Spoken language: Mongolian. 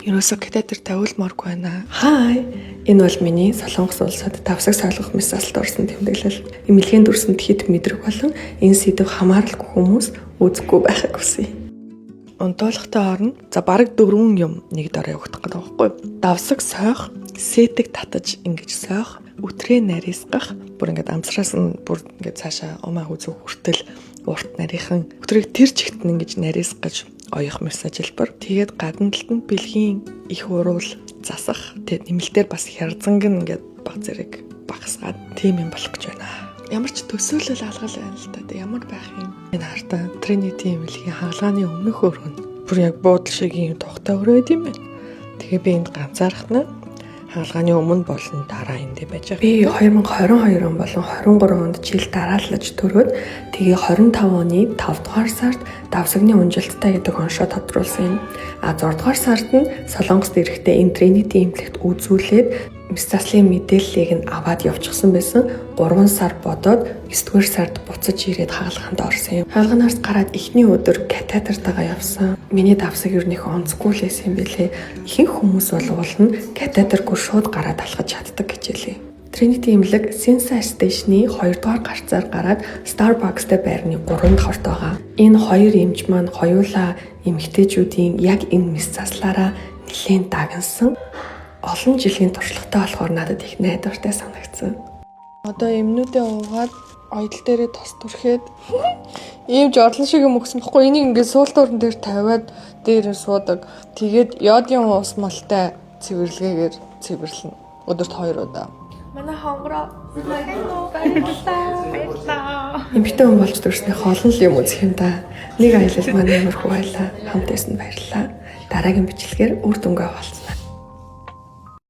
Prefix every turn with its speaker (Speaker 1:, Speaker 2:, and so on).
Speaker 1: Ерөөсө катетер тавиулмааргүй байна. Хай. Энэ бол миний Солонгос улсад давсаг сойлгох мессалд орсон тэмдэглэл. Эмнэлгийн дүрсэнд хэд мэдрэг болон энэ сэдв хамааралгүй хүмүүс үзэхгүй байхыг хүсье. Унтуулгатай орно. За бараг 4 юм нэг дараа явагдах гэдэг байхгүй. Давсаг сойх, сэтэг татаж ингэж сойх, өтрээ нарийсгах, бүр ингэж амсраас нь бүр ингэж цаашаа умаа үзүү хүртэл урт нарийнхан өтрийг тэр чигт нь ингэж нарийсгаж оёх мессеж хэлбэр. Тэгээд гадна талд нь бэлгийн их уруул засах. Тэгээд нэмэлтээр бас хярзанг ингээд баг зэрэг багасгаад тийм юм болох гэж байна. Ямар ч төсөөлөл алгал байна л та. Ямар байх юм. Энэ хартаа Trinity эмнэлгийн хаалгааны өмнөх өрөө нь бүр яг буудал шиг юм тухтай өрөөд юм байна. Тэгээ би энд ганцаархнаа хаалгааны өмнө болон дараа энд байж байгаа. Би 2022 он болон 23 онд жил дарааллаж төрөөд тэгээ 25 оны 5 дугаар сард давсагны унжилттай гэдэг оншоо тодруулсан юм. А 6 дугаар сард нь Солонгост ирэхдээ энэ Trinity эмнэлэгт үзүүлээд мессаслын мэдээллийг нь аваад явчихсан байсан. 3 сар бодоод 9 дугаар сард буцаж ирээд хаалганд орсон юм. Хаалганаас гараад эхний өдөр катетертайгаа явсан. Миний давсаг ерөнхийдөө онцгүй л байсан юм билээ. Ихэнх хүмүүс бол уулна катетергүй шууд гараад алхаж чаддаг гэж хэлээ. Trinity эмнэлэг Sensor Station-ы 2 дугаар гарцаар гараад Starbucks-тэй байрны 3 давхарт байгаа. Энэ хоёр эмч маань хоёулаа эмэгтэйчүүдийн яг энэ мессаслаараа нэлээд дагнсан. Олон жилийн туршлагатай болохоор надад их найдвартай санагдсан. Одоо эмнүүдээ уугаад оёдол дээрээ тос түрхээд ийм ч орлон шиг юм өгсөн баггүй. Энийг ингээд суултуурн дээр тавиад дээр суудаг. Тэгээд йодын ус малтай цэвэрлэгээр цэвэрлэнэ. Өдөрт 2 удаа. Манай хонгороо баярлалаа. Эмэгтэй хүн болж төрснөөх олон л юм үзэх юм да. Нэг аялал манай ямар хөө байлаа. Хамт байсан баярлалаа. Дараагийн бичлэгээр үр дүнгээ олцсон.